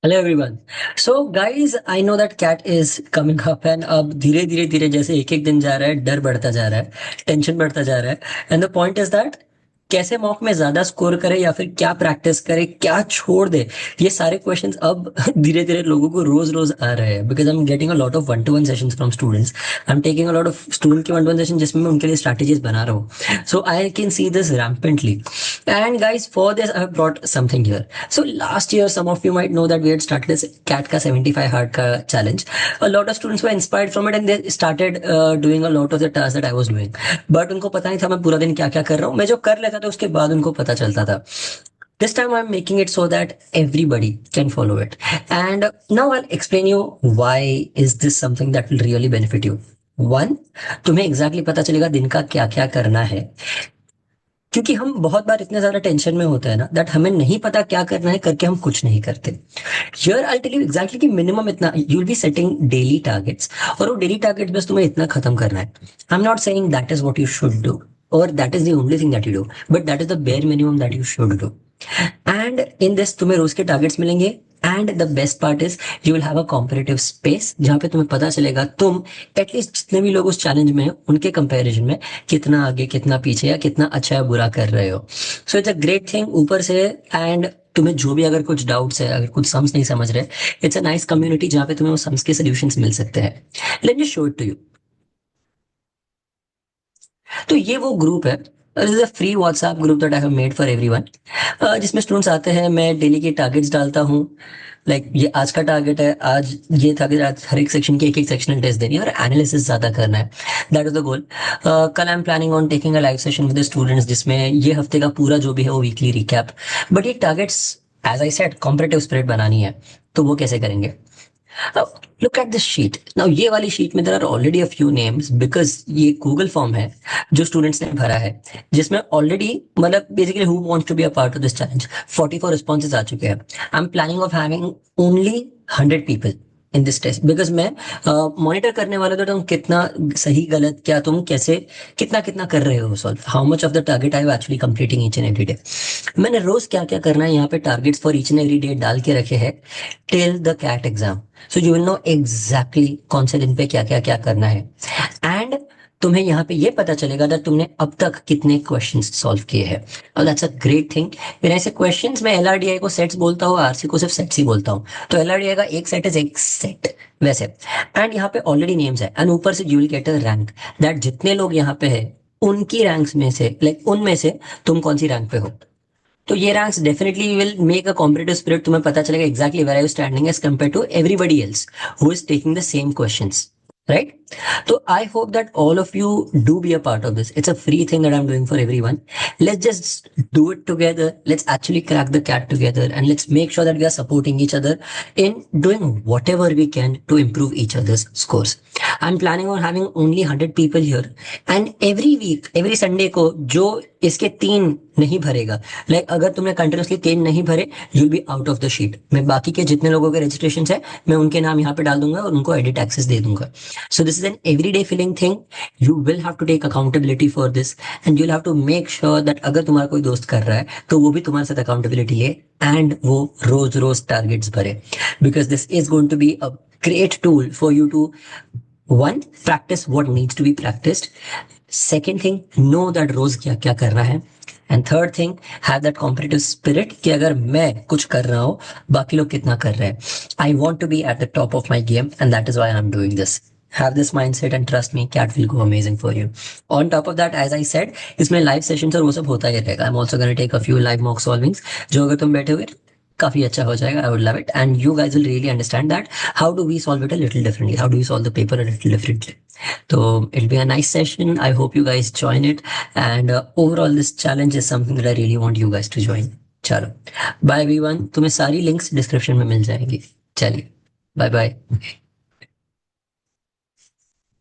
Hello everyone. So guys, I know that CAT is coming up and अब धीरे धीरे धीरे जैसे एक एक दिन जा रहा है, डर बढ़ता जा रहा है, टेंशन बढ़ता जा रहा है। And the point is that कैसे मॉक में ज्यादा स्कोर करे या फिर क्या प्रैक्टिस करे, क्या छोड़ दे। ये सारे क्वेश्चंस अब धीरे धीरे लोगों को रोज रोज आ रहे हैं, because I am getting a lot of one to one sessions from students. I am taking a lot of student के वन टू वन सेशन जिसमें मैं उनके लिए स्ट्रैटेजीज बना रहा हूँ। So I can see this rampantly. And guys, for this I have brought something here. So last year, some of you might know that we had started this CAT ka 75 hard ka challenge. A lot of students were inspired from it and they started doing a lot of the tasks that I was doing. But उनको पता नहीं था मैं पूरा दिन क्या क्या कर रहा हूँ। मैं जो कर लेता था उसके बाद उनको पता चलता था. This time I'm making it so that everybody can follow it. And now I'll explain you why is this something that will really benefit you. One, तुम्हें exactly पता चलेगा दिन का क्या क्या करना है, क्योंकि हम बहुत बार इतने ज्यादा टेंशन में होते हैं ना दैट हमें नहीं पता क्या करना है करके हम कुछ नहीं करते. Here I tell you exactly कि मिनिमम इतना you will be setting daily targets, और वो डेली टारगेट्स बस तुम्हें इतना खत्म करना है. I am not saying that is what you should do और that is the only thing that you do, but that is the bare minimum that you should do. And in this तुम्हें रोज के targets मिलेंगे. And the best part is you will have a competitive space जहां पे तुम्हें पता चलेगा तुम एटलीस्ट जितने भी लोग उस चैलेंज में हैं उनके कंपैरिजन में कितना आगे, कितना पीछे या कितना अच्छा या बुरा कर रहे हो. So it's a great thing ऊपर से. एंड तुम्हें जो भी अगर कुछ डाउट्स है, अगर कुछ सम्स नहीं समझ रहे, इट्स अ नाइस कम्युनिटी जहाँ पे तुम्हें वो सम्स के सोल्यूशंस मिल सकते हैं. Let me show it to you. तो ये वो ग्रुप है. This is a free WhatsApp group that I have made for everyone, जिसमें स्टूडेंट्स आते हैं, मैं डेली के टारगेट्स डालता हूँ. लाइक ये आज का टारगेट है, आज ये था कि आज हर एक सेक्शन की एक एक सेक्शनल टेस्ट देनी है और एनालिसिस ज्यादा करना है. That is the goal. कल I am planning on taking a live session with the students जिसमें ये हफ्ते का पूरा जो भी है वो वीकली रिकैप. बट ये targets as I said competitive spirit बनानी है. तो वो कैसे करेंगे? Now, look at this sheet. Now, ये वाली शीट में there are already a few names because ये गूगल फॉर्म है जो स्टूडेंट्स ने भरा है, जिसमें ऑलरेडी मतलब basically who wants to be a part of this challenge 44 responses आ चुके हैं. I am planning of having only 100 people in this test because मैं मॉनिटर करने वाला था तुम कितना सही गलत, क्या तुम कैसे कितना कितना कर रहे हो solve, how much of the target I actually completing each and every day. मैंने रोज क्या क्या करना है यहाँ पे targets for each and every day डाल के रखे हैं till the CAT exam. So you will know exactly कौन से दिन पे क्या क्या क्या करना है. एंड तुम्हें यहाँ पे ये पता चलेगा कि तुमने अब तक कितने क्वेश्चंस सॉल्व किए हैं. और दैट्स अ ग्रेट थिंग. फिर ऐसे क्वेश्चंस में एलआरडीआई को सेट्स बोलता हूँ, आरसी को सिर्फ सेट्स ही बोलता हूँ. तो एलआरडीआई का एक सेट इज एक सेट वैसे. एंड यहाँ पे ऑलरेडी नेम्स है एंड ऊपर से you will get a rank that जितने लोग यहाँ पे है उनकी रैंक्स में से लाइक उनमें से तुम कौन सी रैंक पे हो. तो ये ranks definitely will make a competitive spirit. तुम्हें पता चलेगा exactly where are you standing as compare to everybody else who is taking the same questions, right? So I hope that all of you do be a part of this. It's a free thing that I'm doing for everyone. Let's just do it together. Let's actually crack the cat together and let's make sure that we are supporting each other in doing whatever we can to improve each other's scores. I'm planning on having only 100 people here and every week, every Sunday को जो इसके 3 नहीं भरेगा, like अगर तुमने continuously 3 नहीं भरे you will be out of the sheet. मैं बाकी के जितने लोगों के रजिस्ट्रेशन है मैं उनके नाम यहाँ पे डाल दूंगा और उनको एडिट एक्सेस दे दूंगा. So this is an everyday feeling thing. You will have to take accountability for this and you'll have to make sure that अगर तुम्हारा कोई दोस्त कर रहा है तो वो भी तुम्हारे साथ accountability ले and वो रोज रोज टारगेट्स भरे, because this is going to be a great tool for you to one practice what needs to be practiced. Second thing, know that रोज क्या क्या करना है. And third thing, have that competitive spirit कि अगर मैं कुछ कर रहा हूं बाकी लोग कितना कर रहे हैं. I want to be at the top of my game and that is why I am doing this. Have this mindset and trust me, cat will go amazing for you. On top of that, as I said, इसमें live sessions और वो सब होता ही रहेगा. I'm also going to take a few live mock solvings जो अगर तुम बैठे हुए काफी अच्छा हो जाएगा. I would love it and you guys will really understand that how do we solve it a little differently, how do we solve the paper a little differently. So it'll be a nice session. I hope you guys join it and overall this challenge is something that I really want you guys to join. चलो bye everyone. तुम्हें सारी links description में मिल जाएंगी. चलिए bye bye.